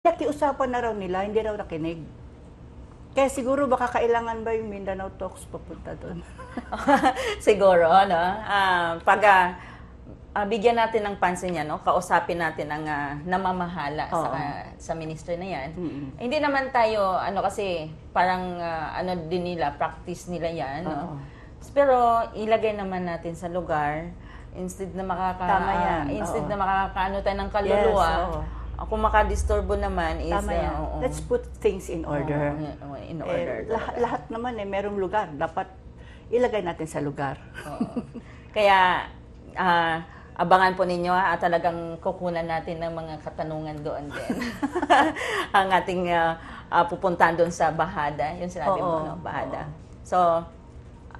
Nakiusapan na raw nila, hindi raw nakinig. Kaya siguro baka kailangan ba yung Mindanao Talks papunta doon? Siguro, no? Bigyan natin ng pansin yan, no? Kausapin natin ang namamahala sa ministry na yan. Hindi naman tayo, kasi parang din nila, practice nila yan, no? Pero ilagay naman natin sa lugar, instead na instead na makakaano tayo ng kaluluwa, kung makadisturbo naman is... Tama yan. Let's put things in order. In order. Lahat naman merong lugar. Dapat ilagay natin sa lugar. Kaya, abangan po ninyo talagang kukunan natin ng mga katanungan doon din. Ang ating pupuntahan doon sa Bahada. Yung sinabi mo, no? Bahada. So,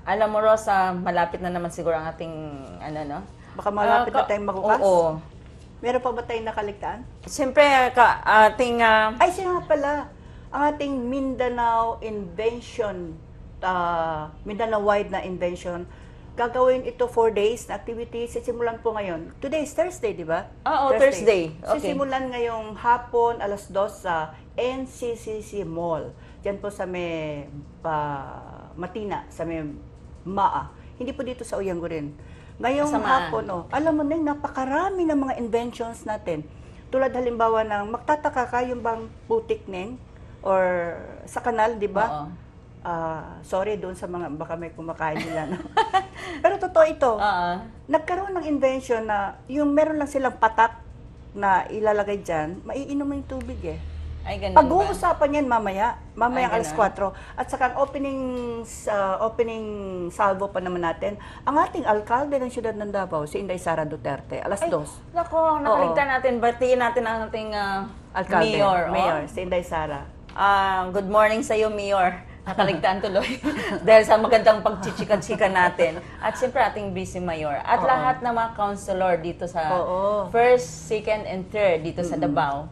alam mo, Rosa, malapit na naman siguro ang ating, no? Baka malapit na tayong magbukas? Oo. Meron pa ba tayong nakaligtaan? Siyempre, ating... Ay, siya nga pala. Ang ating Mindanao Invention, Mindanao-wide na invention, gagawin ito 4 days na activity. Sisimulan po ngayon. Today is Thursday, di ba? Oo, Thursday. Okay. Sisimulan ngayong hapon, alas 2 sa NCCC Mall. Diyan po sa may Matina, sa may Maa. Hindi po dito sa Uyanggurin. Ngayong hapon, alam mo na, napakarami ng mga inventions natin. Tulad halimbawa ng, magtataka ka yung bang putik neng or sa kanal, di ba? Sorry doon sa mga, baka may kumakain nila. No? Pero totoo ito. Nagkaroon ng invention na yung meron lang silang patak na ilalagay dyan, maiinom mo yung tubig eh. Ay, ganun Pag-uusapan yan mamayang alas 4. At saka ang opening salvo pa naman natin, ang ating alkalde ng siyudad ng Davao, si Inday Sara Duterte, alas 2. Nako, nakaligtan natin, batiin natin ang ating alkalde, Mayor. si Inday Sara. Good morning sa iyo, Mayor. Nakaligtaan tuloy dahil sa magandang pagchichika-chika natin. At siyempre ating busy Mayor. At lahat ng mga councilor dito sa first, second, and third dito sa Davao.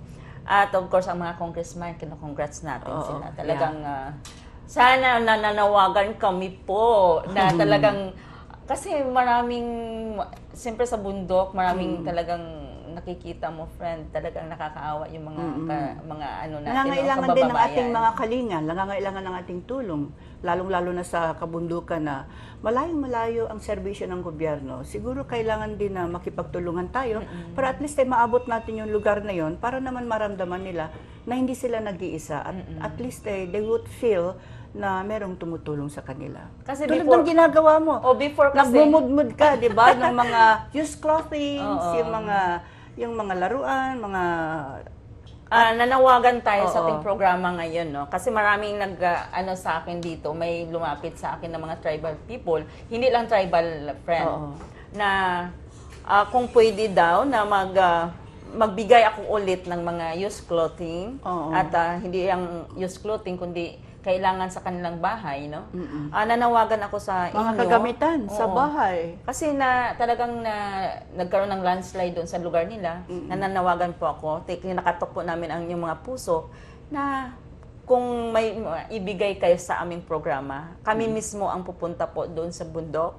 At of course, ang mga congressman, kino-congrats natin sila. Talagang, sana nananawagan kami po na talagang, kasi maraming, siyempre sa bundok, maraming talagang nakikita mo, friend, talagang nakakaawa yung mga ano natin, nangangailangan din ng ating mga kalinga, nangangailangan ng ating tulong, lalong-lalo na sa kabundukan na malayong-malayo ang serbisyo ng gobyerno. Siguro kailangan din na makipagtulungan tayo para at least ay maabot natin yung lugar na yon para naman maramdaman nila na hindi sila nag-iisa at least they would feel na merong tumutulong sa kanila. Kasi tulad ng ginagawa mo. Before kasi nagbumudmud ka, 'di ba, ng mga used clothing, yung mga laruan, mga nanawagan tayo sa ating programa ngayon, no? Kasi maraming sa akin dito, may lumapit sa akin ng mga tribal people, hindi lang tribal friend, na kung pwede daw na magbigay ako ulit ng mga used clothing at hindi ang used clothing kundi kailangan sa kanilang bahay, no? Nanawagan ako sa inyo. Mga kagamitan sa bahay. Kasi talagang nagkaroon ng landslide doon sa lugar nila. Nananawagan po ako. Nakatok po namin ang inyong mga puso na kung may ibigay kayo sa aming programa, kami mismo ang pupunta po doon sa bundok.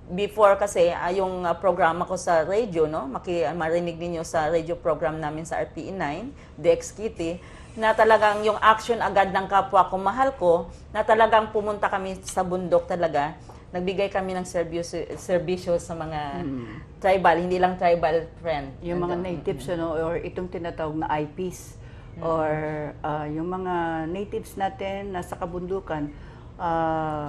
Before kasi, yung programa ko sa radio, no? Marinig ninyo sa radio program namin sa RPE9, DX Kitty, na talagang yung action agad ng kapwa ko, mahal ko, na talagang pumunta kami sa bundok talaga. Nagbigay kami ng serbisyo sa mga tribal, hindi lang tribal friend. Yung mga natives, or itong tinatawag na IPs, or yung mga natives natin na sa kabundukan,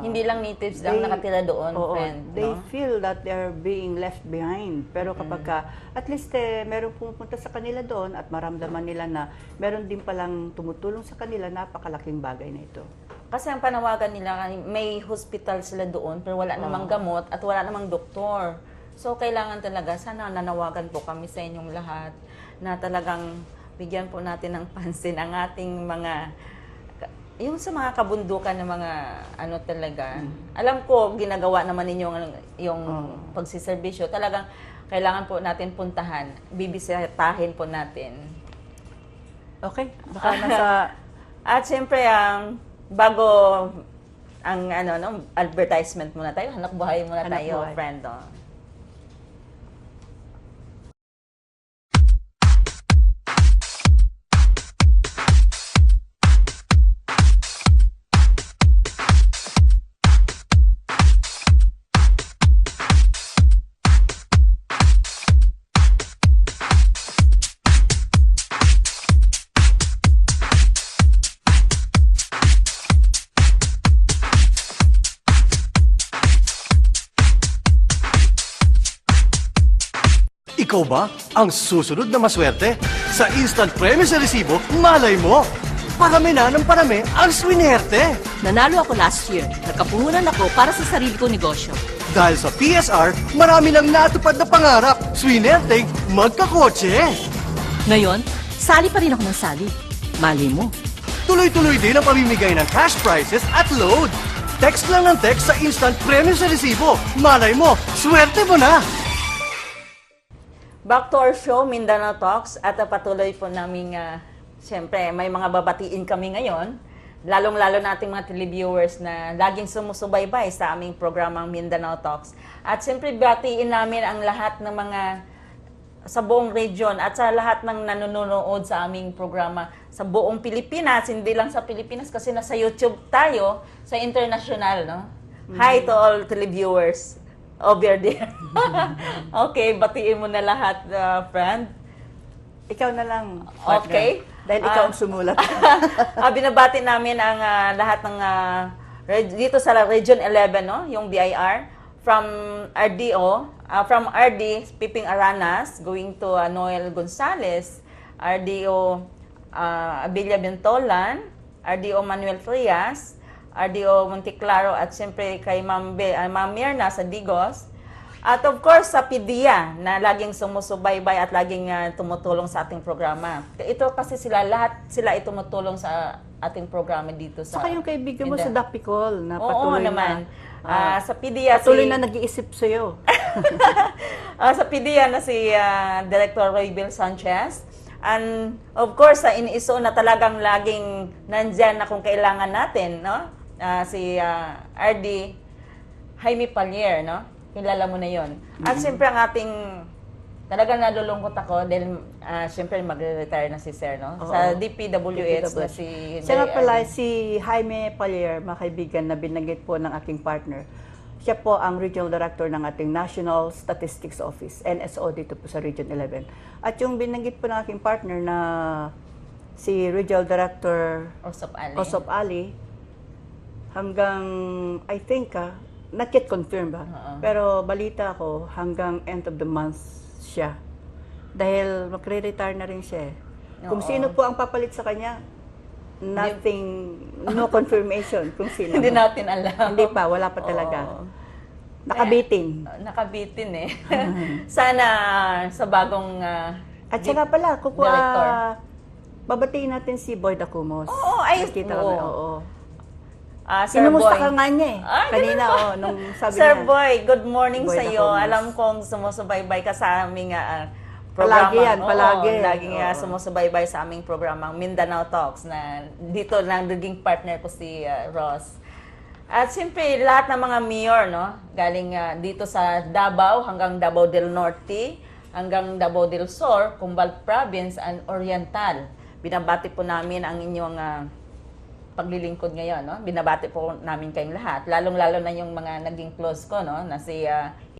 hindi lang natives lang nakatira doon, friend. They feel that they're being left behind. Pero kapag at least meron pumupunta sa kanila doon at maramdaman nila na meron din palang tumutulong sa kanila, napakalaking bagay na ito. Kasi ang panawagan nila, may hospital sila doon pero wala namang gamot at wala namang doktor. So kailangan talaga, sana nanawagan po kami sa inyong lahat na talagang bigyan po natin ng pansin ang ating mga yung sa mga kabundukan ng mga talaga, alam ko ginagawa naman ninyo yung pagsiservisyo, talagang kailangan po natin puntahan, bibisitahin po natin. Okay, baka nasa... At siyempre, bago ang advertisement muna tayo, hanap buhay muna tayo, friend. Ikaw ba ang susunod na maswerte? Sa instant premyo sa resibo, malay mo! Parami na ng parami ang swinerte! Nanalo ako last year. Nagkapuhunan ako para sa sarili kong negosyo. Dahil sa PSR, marami lang natupad na pangarap. Swinerte, magkakotse! Ngayon, sali pa rin ako ng sali. Mali mo. Tuloy-tuloy din ang pamimigay ng cash prizes at load. Text lang ng text sa instant premyo sa resibo. Malay mo, swerte mo na! Back to our show, Mindanao Talks, at patuloy po namin, siyempre, may mga babatiin kami ngayon, lalong-lalo nating mga televiewers na laging sumusubaybay sa aming programang Mindanao Talks. At siyempre, batiin namin ang lahat ng mga sa buong region at sa lahat ng nanonood sa aming programa sa buong Pilipinas, hindi lang sa Pilipinas kasi nasa YouTube tayo, sa international, no? Hi to all televiewers over there. Okay, batiin mo na lahat, friend. Ikaw na lang. Partner. Okay. Dahil ikaw ang sumulat. Binabati namin ang lahat ng dito sa Region 11, no? Yung BIR from RDO, from RD Piping Aranas going to Noel Gonzales, RDO Abilia Bentolan, RDO Manuel Frias, RDO Monteclaro at siyempre kay Ma'am Mirna sa Digos. At of course sa PDEA na laging sumusubaybay at laging tumutulong sa ating programa. Ito kasi lahat sila ay tumutulong sa ating programa dito sa Saka yung kaibigan mo sa Dapicol na Oo patuloy naman. na Sa PDEA patuloy na nag-iisip sa'yo. sa PDEA na si Director Roybel Sanchez. And of course, sa iniiso na talagang laging nandyan na kung kailangan natin, no? Si RD Jaime Palier, no? Kilala mo na yon. At siyempre ang ating, talagang nalulungkot ako dahil siyempre magre-retire na si Sir, no? Oo. Sa DPWH na si... Siya nga pala, si Jaime Palier, mga kaibigan na binanggit po ng aking partner. Siya po ang Regional Director ng ating National Statistics Office, NSO, dito po sa Region 11. At yung binanggit po ng aking partner na si Regional Director Osop Ali. Osop Ali, hanggang, I think, not yet confirmed ba? Pero balita ko, hanggang end of the month siya. Dahil magre-retire na rin siya. Kung Oo. sino po ang papalit sa kanya, nothing, no confirmation kung sino. Hindi natin alam. Hindi pa, wala pa talaga. Oo. Nakabitin. Nakabitin eh. Sana sa bagong... At saka pala, Director. babatiin natin si Boy Dacumos. Oo, ay, Nakita oo. kami, oo. Sir Sinumusta Boy. ka nga niya eh. Ay, Kanina, ganun ba? nung sabi Sir niya. Boy, good morning Boy sa iyo. Dacumos. Alam kong sumusubaybay ka sa aming programa. Palagi yan, palagi. Oo, laging Oo. sumusubaybay sa aming programang Mindanao Talks na dito lang naging partner ko si Ross. At siyempre, lahat ng mga mayor, no? Galing dito sa Davao hanggang Davao del Norte, hanggang Davao del Sur, Cumbal Province, and Oriental. Binabati po namin ang inyong paglilingkod ngayon, no? Binabati po namin kayong lahat. Lalong-lalo na yung mga naging close ko, no? Na si